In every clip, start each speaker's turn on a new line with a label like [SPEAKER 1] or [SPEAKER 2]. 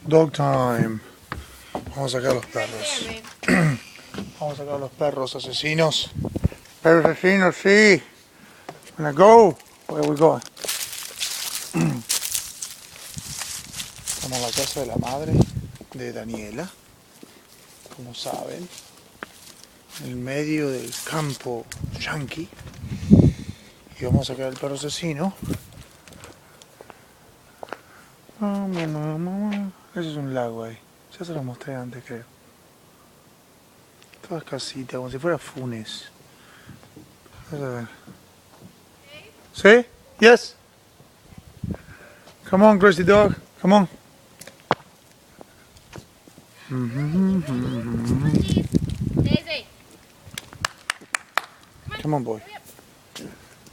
[SPEAKER 1] Dog time. Vamos a sacar a los perros. Vamos a sacar a los perros asesinos. Perros asesinos, sí. Wanna go? Where are we going? Estamos en la casa de la madre de Daniela, como saben, en el medio del campo yankee. Y vamos a sacar al perro asesino. Ese es un lago ahí. Ya se lo mostré antes, creo. Todas casitas, como si fuera Funes. Vamos a ver. ¿Sí? Yes? Come on, crazy dog. Come on.
[SPEAKER 2] Daisy.
[SPEAKER 1] Come on, boy.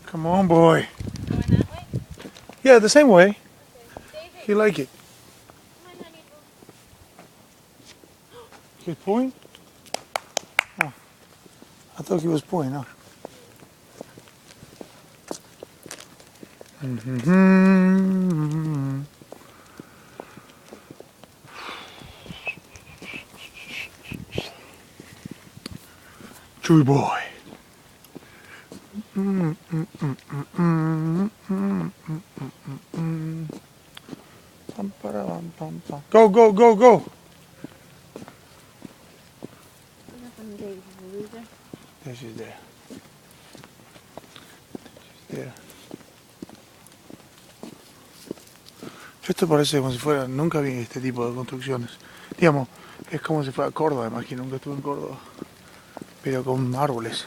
[SPEAKER 1] Come on, boy.
[SPEAKER 2] Going that way?
[SPEAKER 1] Yeah, the same way.
[SPEAKER 2] Daisy.
[SPEAKER 1] You like it.
[SPEAKER 2] Come on, honey.
[SPEAKER 1] He's pulling? Oh. I thought he was pulling, huh? Chewy boy. Go, go, go, go. There she's there. She's there. Esto parece como si fuera, nunca vi este tipo de construcciones. Digamos, es como si fuera Córdoba, imagino, nunca estuve en Córdoba. Pero con árboles.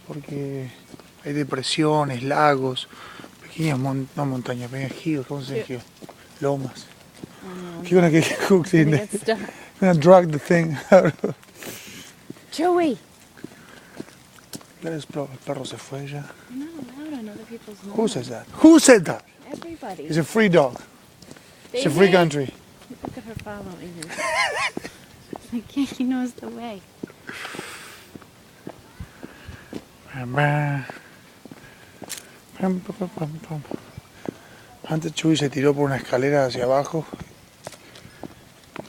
[SPEAKER 1] Porque hay depresiones, lagos, pequeñas no montañas, pequeñas hills, ¿cómo se dice? Lomas. If you're gonna get cooked in there, you're gonna drag the thing out.
[SPEAKER 2] Joey.
[SPEAKER 1] El perro se fue ya.
[SPEAKER 2] You're not allowed on other people's lawn.
[SPEAKER 1] Who says that? Who said that?
[SPEAKER 2] Everybody.
[SPEAKER 1] It's a free dog. It's a
[SPEAKER 2] Daisy.
[SPEAKER 1] free country.
[SPEAKER 2] Look at her following her. Like, yeah, he knows the way.
[SPEAKER 1] Antes Chuy se tiró por una escalera hacia abajo.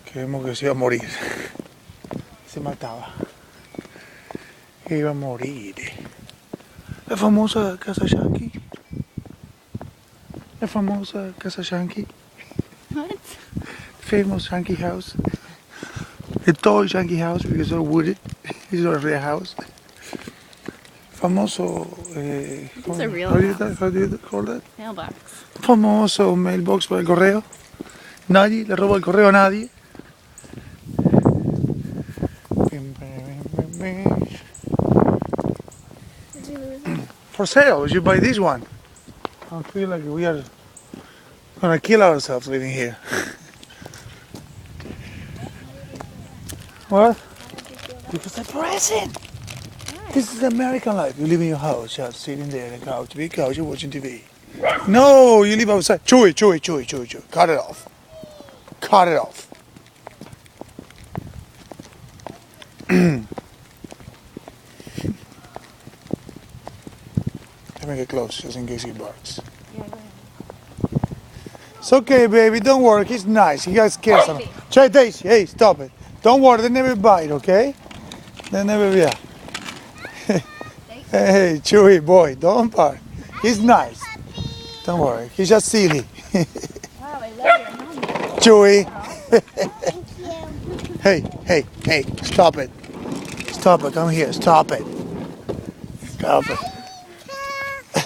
[SPEAKER 1] Que vemos que se iba a morir. Se mataba. Iba a morir. La famosa casa yankee. La famosa casa yankee.
[SPEAKER 2] What?
[SPEAKER 1] Famous yankee house. The tall yankee house because it's all wooded. It's not a real house. Famoso.
[SPEAKER 2] It's a real house.
[SPEAKER 1] How do you call that?
[SPEAKER 2] Mailbox.
[SPEAKER 1] Famoso mailbox para el correo. Nadie le roba el correo a nadie. For sale, you buy this one. I feel like we are gonna kill ourselves living here. What? Because the present. This is American life. You live in your house, just sitting there on the couch, big couch, you're watching TV. No, you live outside. Chewy. Cut it off. Cut it off. Let me get close, just in case he barks.
[SPEAKER 2] Yeah, go ahead.
[SPEAKER 1] It's okay, baby. Don't worry. He's nice. He got scared.
[SPEAKER 2] Daisy.
[SPEAKER 1] Try Daisy. Hey, stop it. Don't worry. They never bite, okay? They never, yeah. Hey, Chewy boy. Don't bark. He's nice. Don't worry. He's just silly.
[SPEAKER 2] Wow, I love your helmet.
[SPEAKER 1] Chewy.
[SPEAKER 2] Thank you.
[SPEAKER 1] Hey. Stop it. Stop it. Come here. Stop it. Stop it.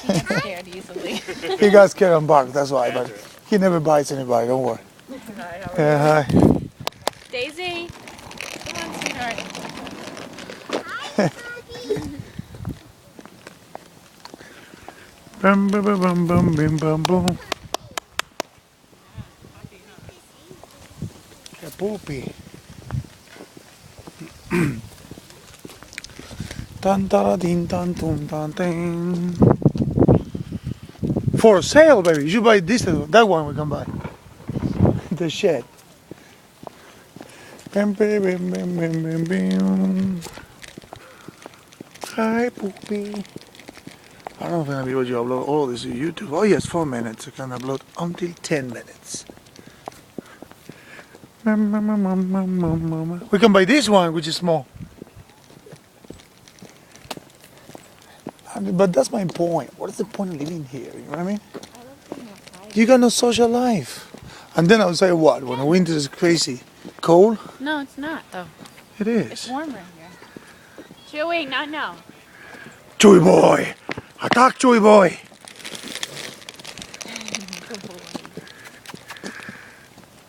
[SPEAKER 2] He gets scared easily.
[SPEAKER 1] He got scared and barked. That's why. But he never bites anybody. Don't worry. Yeah, hi.
[SPEAKER 2] Daisy. Come on, sweetheart.
[SPEAKER 1] Bum, bum, bum, bum, bum, bum, bum. Qué pupi. Tan tara tin tan tum tan tin. For sale, baby. You should buy this. That one we can buy. The shed. Bim, bim, bim, bim, bim, bim, bim. Hi, puppy. I don't know if I'm gonna be able to upload all of this to YouTube. Oh yes, 4 minutes. I can upload until 10 minutes. We can buy this one, which is small. But that's my point. What is the point of living here? You know what I mean?
[SPEAKER 2] I love being outside.
[SPEAKER 1] You got no social life. And then outside what? When the winter is crazy cold?
[SPEAKER 2] No, it's not though.
[SPEAKER 1] It
[SPEAKER 2] It's
[SPEAKER 1] is.
[SPEAKER 2] warmer here. Chewy, not now.
[SPEAKER 1] Chewy boy! Attack, Chewy boy!
[SPEAKER 2] Good boy.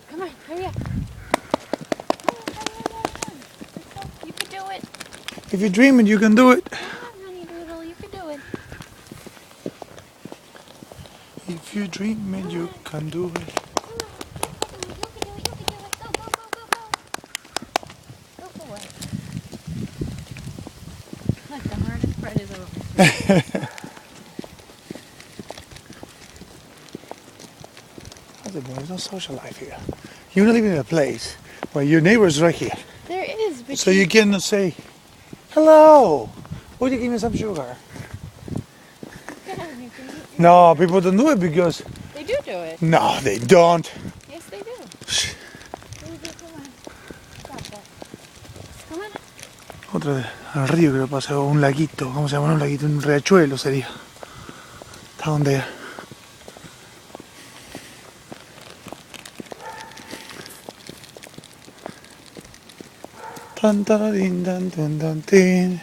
[SPEAKER 2] Come on, hurry up. You can do it.
[SPEAKER 1] If you dream it, you can do it.
[SPEAKER 2] Come on, honey doodle, you can do it.
[SPEAKER 1] If you dream it, you can do it.
[SPEAKER 2] Come on, you can do it. Go, go, go, go, go. Go for it. Look, the hardest part is over.
[SPEAKER 1] There's no social life here. You're not living in a place where your neighbor's right here.
[SPEAKER 2] There is, but
[SPEAKER 1] So you cannot say, hello, would you give me some sugar? No, people don't do it because...
[SPEAKER 2] They do it.
[SPEAKER 1] No, they don't.
[SPEAKER 2] Yes, they do. Come on. Stop that. Come on.
[SPEAKER 1] Otra vez, al río que lo pasa, o un laguito, ¿cómo se llama? Un laguito, un riachuelo sería. Down there. Tan taradin, tan tan tan tin.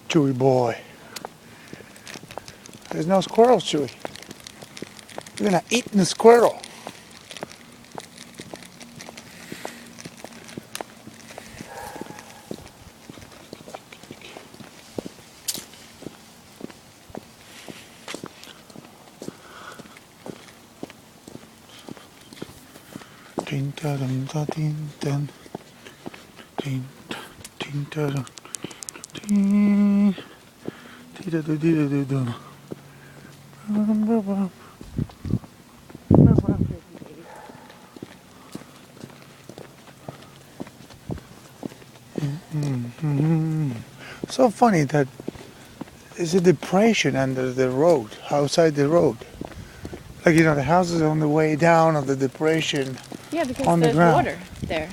[SPEAKER 1] Chewy boy. There's no squirrels, Chewy. You're gonna eat the squirrel. Tin ta dum ta tin tan. Tin tin ta dum. Tin. Ti da do di da do do. So funny that it's a depression under the road, outside the road. Like, you know, the house is on the way down of the depression.
[SPEAKER 2] Yeah, because
[SPEAKER 1] On the
[SPEAKER 2] there's
[SPEAKER 1] ground.
[SPEAKER 2] water there.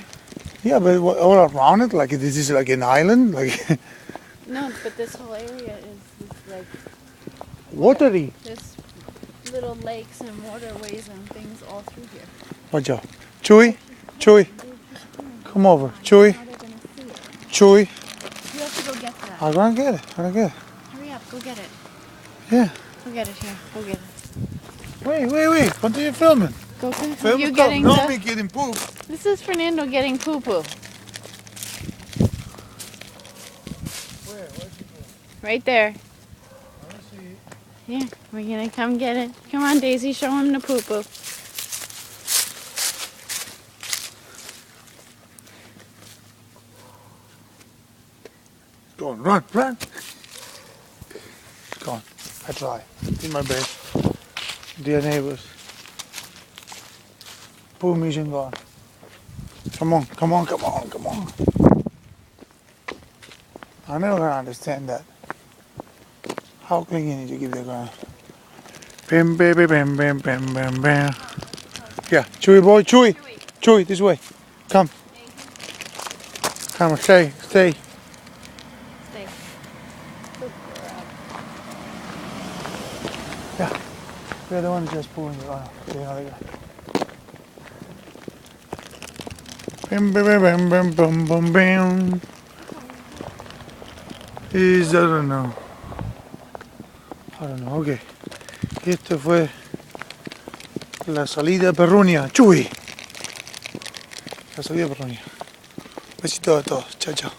[SPEAKER 1] Yeah, but all around it, like this is like an island, like
[SPEAKER 2] No, but this whole area is like
[SPEAKER 1] watery.
[SPEAKER 2] there's little lakes and waterways and things all through here.
[SPEAKER 1] Watch out. Chewy, Chewy, come over. Chewy,
[SPEAKER 2] How they're gonna see it.
[SPEAKER 1] Chewy.
[SPEAKER 2] You have to go get that.
[SPEAKER 1] I'm gonna get it. I'm gonna get it.
[SPEAKER 2] Hurry up, go get it.
[SPEAKER 1] Yeah.
[SPEAKER 2] Go get it here. Go get it.
[SPEAKER 1] Wait. Continue filming.
[SPEAKER 2] Go get it.
[SPEAKER 1] Film
[SPEAKER 2] You
[SPEAKER 1] stuff.
[SPEAKER 2] getting
[SPEAKER 1] Not
[SPEAKER 2] the...
[SPEAKER 1] me getting poop.
[SPEAKER 2] This is Fernando getting poo-poo. Right there. Yeah, we're gonna come get it. Come on, Daisy, show him the poo-poo.
[SPEAKER 1] Go on, run. Go on. I try. In my bed. Dear neighbors. Poo mission gone. Come on. I'm never gonna understand that. How clean you need to give the ground? Bam, bam. Yeah, Chewy boy, Chewy, this way. Come, stay.
[SPEAKER 2] Stay.
[SPEAKER 1] Yeah, we're the ones just pulling it on. The other guy. Bam. Is I don't know. Ok. Y esto fue la salida perrunia. Chuy. La salida perrunia. Besito a todos. Chao.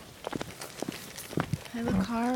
[SPEAKER 2] I have a car.